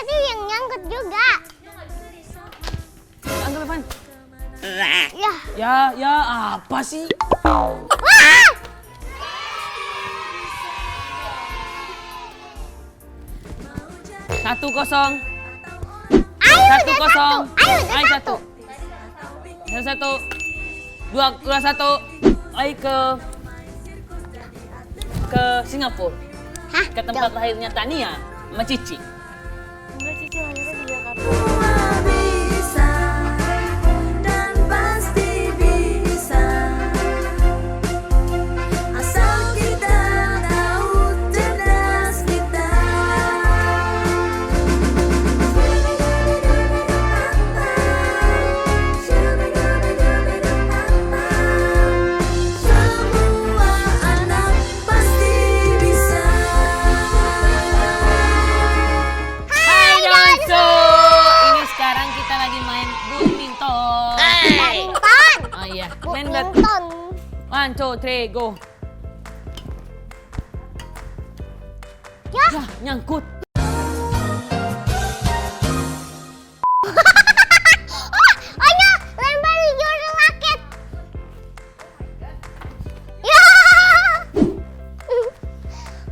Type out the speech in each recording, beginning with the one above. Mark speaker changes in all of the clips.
Speaker 1: itu yang nyangkut juga.
Speaker 2: Angkat Evan.
Speaker 1: Ya.
Speaker 2: Ya apa sih?
Speaker 1: Wah!
Speaker 2: 1-0.
Speaker 1: Ayo,
Speaker 2: 1-0.
Speaker 1: udah satu.
Speaker 2: Ayo 1. 2-1. Ayo ke Singapura.
Speaker 1: Hah?
Speaker 2: Ke tempat lahirnya Tania sama Cici.
Speaker 1: Enggak, Cici lahirnya di Jakarta.
Speaker 3: Bisa dan pasti bisa, asal kita tahu cerdas kita. Semua anak pasti bisa.
Speaker 2: Hai Donsu. Ini sekarang kita lagi main badminton.
Speaker 1: Badminton.
Speaker 2: Oh iya, main badminton.
Speaker 1: Badminton.
Speaker 2: 1, 2, 3, go.
Speaker 1: Ya.
Speaker 2: Ya, nyangkut.
Speaker 1: Ayo, lempar juru raket. Ya.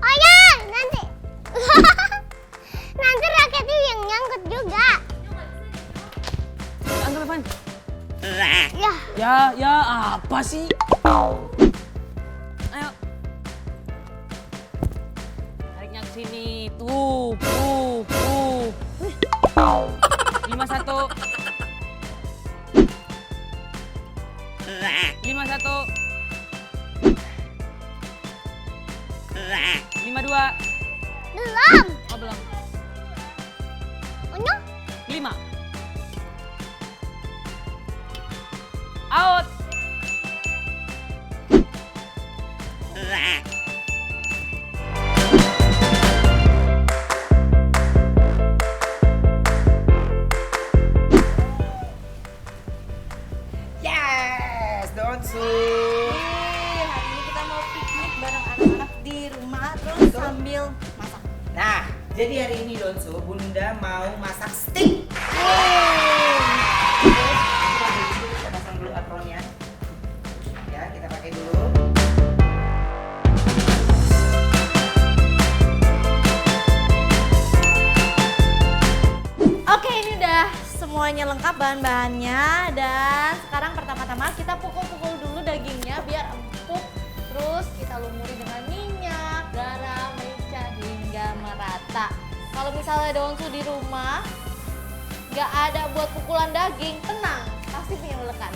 Speaker 1: Ayo, nanti. Nanti raketnya yang nyangkut juga.
Speaker 2: Angkat Evan.
Speaker 1: Ya.
Speaker 2: Ya apa sih? Ayo. Tariknya ke sini. Tuh. 5-1. 5-1. 5-2.
Speaker 1: Belum.
Speaker 2: Oh belum.
Speaker 1: Ono?
Speaker 2: 5. Out.
Speaker 4: Yes, Donsu.
Speaker 3: Hari ini kita mau piknik bareng anak-anak di rumah terus sambil masak.
Speaker 4: Nah, jadi hari ini Donsu, Bunda mau masak steak. Kita pasang dulu apronnya. Ya, kita pakai dulu.
Speaker 3: Oke, ini udah semuanya lengkap bahan-bahannya dan sekarang pertama-tama kita pukul-pukul dulu dagingnya biar empuk. Terus kita lumuri dengan minyak, garam, merica hingga merata. Kalau misalnya Donsu di rumah nggak ada buat pukulan daging, tenang, pasti punya ulekan.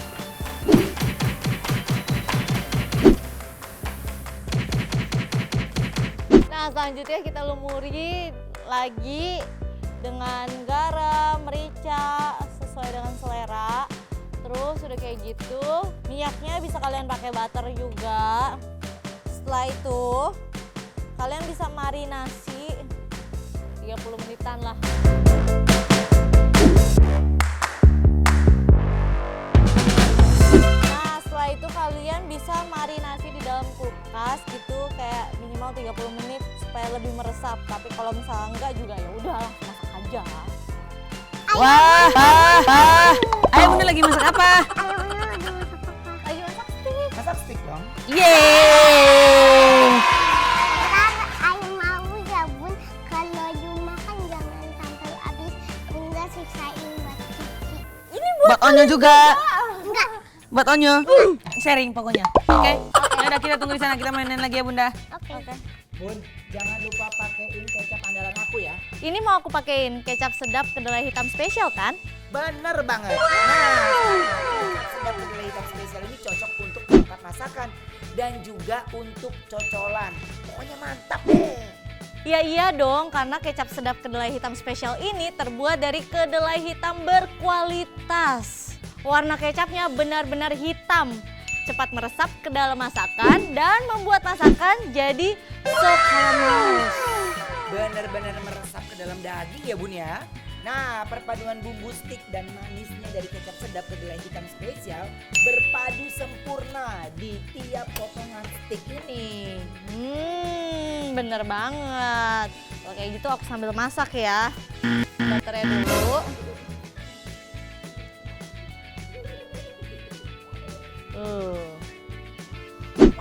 Speaker 3: Nah, selanjutnya kita lumuri lagi dengan garam, merica sesuai dengan selera. Terus udah kayak gitu, minyaknya bisa kalian pakai butter juga. Setelah itu, kalian bisa marinasi 30 menitan lah. Nah, setelah itu kalian bisa marinasi di dalam kulkas gitu kayak minimal 30 menit supaya lebih meresap. Tapi kalau misalnya enggak juga ya udahlah, masak aja.
Speaker 2: Wah. Ayo Bunda lagi masak apa?
Speaker 1: Ayo, Ono lagi masak apa?
Speaker 3: Lagi masak steak.
Speaker 4: Masak steak dong.
Speaker 2: Yeay.
Speaker 1: Ntar ayo mau ya Bun, kalau you makan jangan sampai habis. Bunda sisain buat Cici.
Speaker 3: Ini buat
Speaker 2: Buat Onyo juga.
Speaker 1: Enggak.
Speaker 2: Buat Onyo. Sharing pokoknya. Oke. Ya udah kita tunggu di sana, kita mainin lagi ya Bunda.
Speaker 1: Oke.
Speaker 4: Bun, jangan lupa pakein kecap andalan aku ya.
Speaker 3: Ini mau aku pakein kecap sedap kedelai hitam spesial kan?
Speaker 4: Bener banget. Nah, kecap sedap kedelai hitam spesial ini cocok untuk pelengkap masakan dan juga untuk cocolan. Pokoknya mantap deh.
Speaker 3: Iya dong, karena kecap sedap kedelai hitam spesial ini terbuat dari kedelai hitam berkualitas. Warna kecapnya benar-benar hitam, cepat meresap ke dalam masakan dan membuat masakan jadi halus.
Speaker 4: Bener-bener meresap ke dalam daging ya Bun ya. Nah, perpaduan bumbu stik dan manisnya dari kecap sedap kedelai hitam spesial berpadu sempurna di tiap potongan stik ini.
Speaker 3: Bener banget. Kalau kayak gitu aku sambil masak ya. butternya dulu.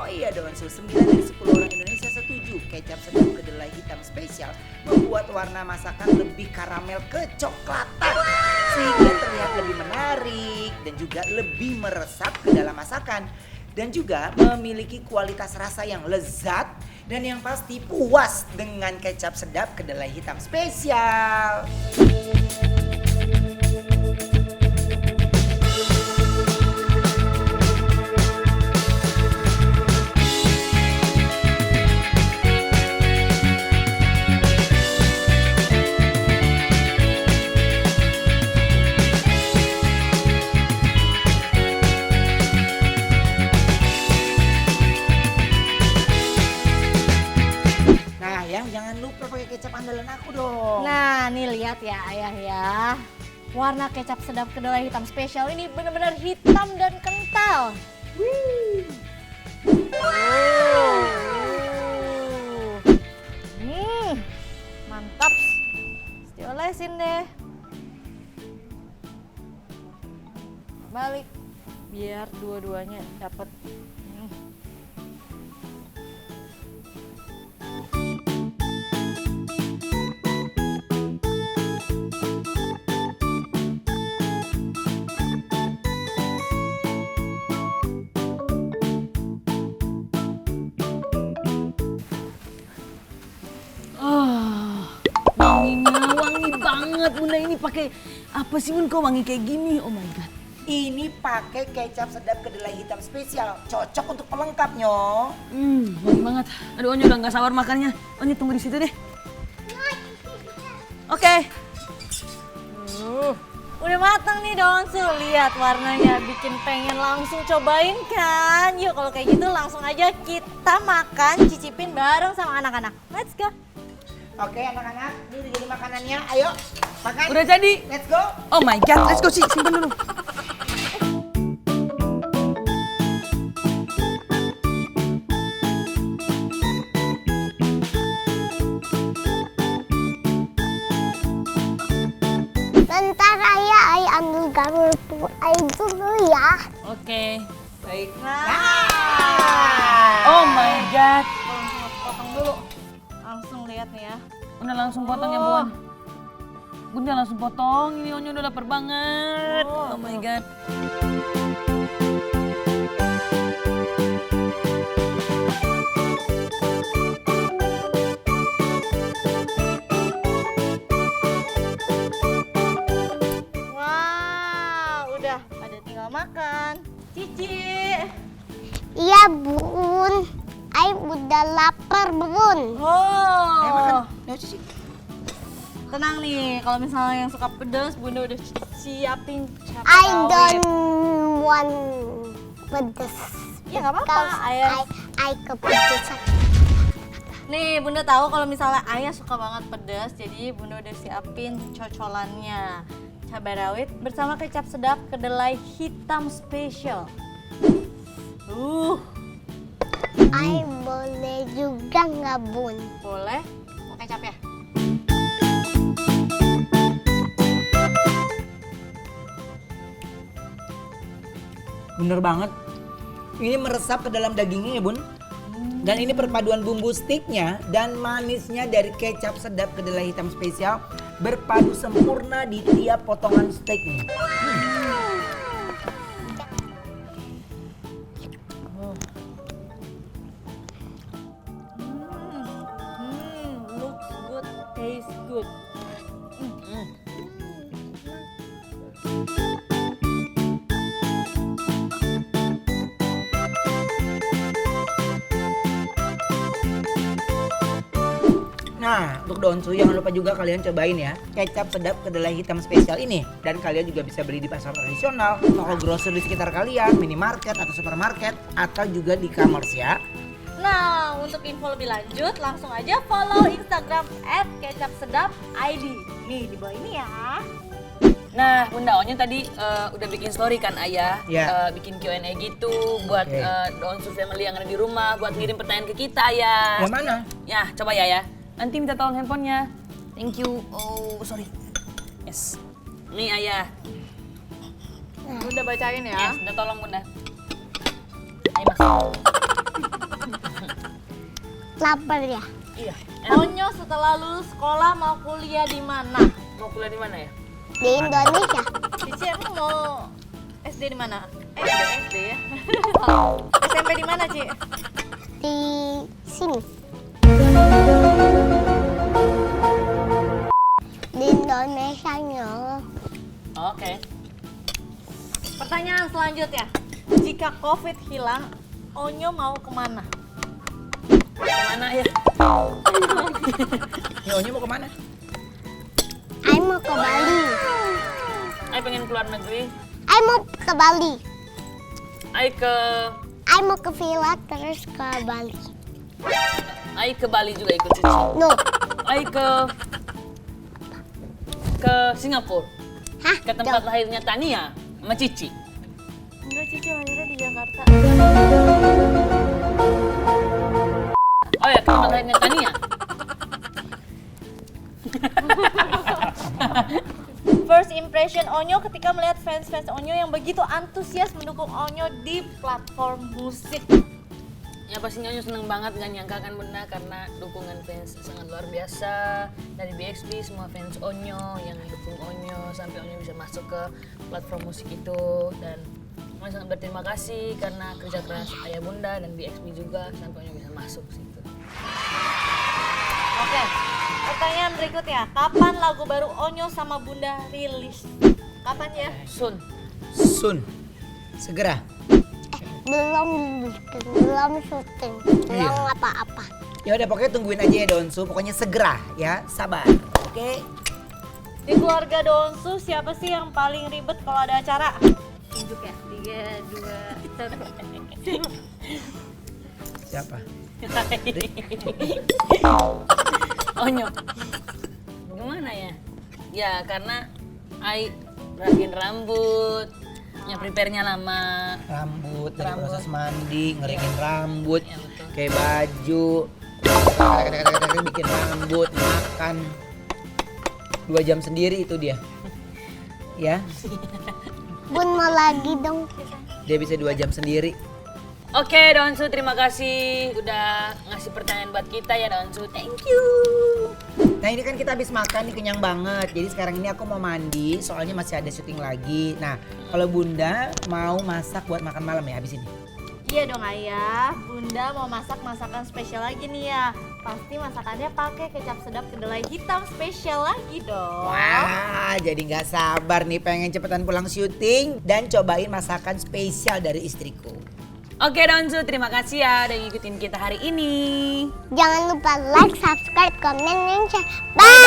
Speaker 4: Oh iya Donsu, 9 dari 10 orang Indonesia setuju kecap sedap kedelai hitam spesial membuat warna masakan lebih karamel kecoklatan sehingga terlihat lebih menarik dan juga lebih meresap ke dalam masakan dan juga memiliki kualitas rasa yang lezat dan yang pasti puas dengan kecap sedap kedelai hitam spesial. Jangan lupa pakai kecap andalan aku dong.
Speaker 3: Nah, nih lihat ya Ayah ya. Warna kecap sedap kedelai hitam spesial ini benar-benar hitam dan kental. Mantap. Diolesin deh. Balik biar dua-duanya dapat.
Speaker 2: Wanginya wangi banget Bunda, ini pakai apa sih Bun kok wangi kayak gini? Oh my god.
Speaker 4: Ini pakai kecap sedap kedelai hitam spesial, cocok untuk pelengkapnya.
Speaker 2: Wangi banget. Aduh Onyo udah nggak sabar makannya. Onyo tunggu di situ deh. Oke.
Speaker 3: Udah matang nih Donsu, lihat warnanya bikin pengen langsung cobain kan. Yuk kalau kayak gitu langsung aja kita makan, cicipin bareng sama anak-anak. Let's go.
Speaker 4: Oke anak-anak, ini udah jadi makanannya. Ayo makan.
Speaker 2: Udah jadi.
Speaker 4: Let's go.
Speaker 2: Oh my god, let's go sih, simpan dulu.
Speaker 1: Bentar ayah, ayah ambil garpu ayah dulu ya.
Speaker 2: Oke, baik.
Speaker 3: Nah.
Speaker 2: Oh my god.
Speaker 3: Potong dulu. Langsung lihat nih ya.
Speaker 2: Bunda langsung potong ya Bun. Bunda langsung potong, ini Onyo udah lapar banget. Oh my god.
Speaker 3: Wah, udah pada tinggal makan. Cici.
Speaker 1: Iya bun, ayah udah lapar bun.
Speaker 4: Ayo makan.
Speaker 3: Oh.
Speaker 4: Ayo Cici.
Speaker 3: Tenang nih, kalau misalnya yang suka pedas, Bunda udah siapin cabai
Speaker 1: I
Speaker 3: rawit.
Speaker 1: don't want pedes.
Speaker 3: Ya nggak apa-apa,
Speaker 1: Because
Speaker 3: Ayah.
Speaker 1: I kepedesan.
Speaker 3: Nih, Bunda tahu kalau misalnya Ayah suka banget pedas, jadi Bunda udah siapin cocolannya. Cabai rawit bersama kecap sedap kedelai hitam spesial.
Speaker 1: I boleh juga nggak bun?
Speaker 3: Boleh? Mau kecap ya?
Speaker 4: Bener banget. Ini meresap ke dalam dagingnya ya Bun. Dan ini perpaduan bumbu stiknya dan manisnya dari kecap sedap kedelai hitam spesial berpadu sempurna di tiap potongan steak nih.
Speaker 3: Looks good, tastes good.
Speaker 4: Nah, untuk Donsu jangan lupa juga kalian cobain ya kecap sedap kedelai hitam spesial ini. Dan kalian juga bisa beli di pasar tradisional, toko grosir di sekitar kalian, minimarket atau supermarket, atau juga di e-commerce ya.
Speaker 3: Nah, untuk info lebih lanjut langsung aja follow Instagram @kecapsedapid. Nih di bawah ini ya.
Speaker 2: Nah, Bunda Onyo tadi udah bikin story kan Ayah,
Speaker 4: Iya.
Speaker 2: bikin Q&A gitu buat
Speaker 4: Oke.
Speaker 2: Donsu family yang ada di rumah, buat ngirim pertanyaan ke kita Ayah.
Speaker 4: Yang mana?
Speaker 2: Ya, coba ya. Nanti minta tolong handphonenya. Thank you. Oh, sorry. Yes. Nih ayah.
Speaker 3: Bunda bacain ya.
Speaker 2: Yes, udah tolong Bunda. Ayo masuk.
Speaker 1: Lapar ya?
Speaker 2: Iya.
Speaker 3: Onyo setelah lulus sekolah mau kuliah di mana?
Speaker 2: Mau kuliah di mana ya?
Speaker 1: Di Indonesia.
Speaker 3: Cici emang mau SD di mana? SD ya. SMP di mana, Ci?
Speaker 1: Di sini. Di Indonesia nyong.
Speaker 2: Oke.
Speaker 3: Pertanyaan selanjutnya. Jika COVID hilang, Onyo mau kemana?
Speaker 2: Kemana ya?
Speaker 4: Nyonya mau kemana?
Speaker 1: Ay mau ke Bali.
Speaker 2: Ayo pengen keluar negeri.
Speaker 1: Ay mau ke Bali.
Speaker 2: Ayo ke
Speaker 1: Mau ke villa terus ke Bali.
Speaker 2: Bali juga ikut Cici.
Speaker 1: No.
Speaker 2: Ayo ke Singapura.
Speaker 1: Hah?
Speaker 2: Ke tempat lahirnya Tania sama Cici.
Speaker 3: Enggak, Cici lahirnya di Jakarta.
Speaker 2: Oh ya, ke tempat lahirnya Tania.
Speaker 3: First impression Onyo ketika melihat fans-fans Onyo yang begitu antusias mendukung Onyo di platform musik.
Speaker 2: Ya pastinya Onyo seneng banget, gak nyangka kan Bunda, karena dukungan fans sangat luar biasa. Dari BXB semua fans Onyo yang dukung Onyo sampai Onyo bisa masuk ke platform musik itu. Dan Onyo sangat berterima kasih karena kerja keras Ayah Bunda dan BXB juga sampai Onyo bisa masuk situ.
Speaker 3: Oke, pertanyaan berikutnya. Kapan lagu baru Onyo sama Bunda rilis? Kapan ya?
Speaker 2: Sun.
Speaker 4: Sun. Segera.
Speaker 1: Belum bikin, belum syuting, belum
Speaker 4: Iya.
Speaker 1: apa-apa.
Speaker 4: Ya udah pokoknya tungguin aja ya Donsu, pokoknya segera ya, sabar. Oke.
Speaker 3: Di keluarga Donsu siapa sih yang paling ribet kalau ada acara? Tunjuk ya. 3, 2, 1.
Speaker 4: Siapa?
Speaker 2: Onyo. Gimana ya? Ya karena Ai rapiin rambut, prepare-nya lama.
Speaker 4: Rambut, dari
Speaker 2: Rambut.
Speaker 4: proses mandi, ngeringin rambut,
Speaker 2: Ya, betul.
Speaker 4: kayak baju, bikin rambut, makan. 2 jam sendiri itu dia. Ya,
Speaker 1: Bun mau lagi dong.
Speaker 4: dia bisa 2 jam sendiri.
Speaker 2: Oke Donsu, terima kasih udah ngasih pertanyaan buat kita ya Donsu. Thank you.
Speaker 4: Nah ini kan kita habis makan nih, kenyang banget. Jadi sekarang ini aku mau mandi, soalnya masih ada syuting lagi. Nah kalau Bunda mau masak buat makan malam ya habis ini?
Speaker 3: Iya dong Ayah, Bunda mau masak masakan spesial lagi nih ya. Pasti masakannya pakai kecap sedap kedelai hitam spesial lagi dong.
Speaker 4: Wah, jadi nggak sabar nih pengen cepetan pulang syuting dan cobain masakan spesial dari istriku.
Speaker 2: Oke Donsu, terima kasih ya udah ngikutin kita hari ini.
Speaker 1: Jangan lupa like, subscribe, komen, dan share. Bye!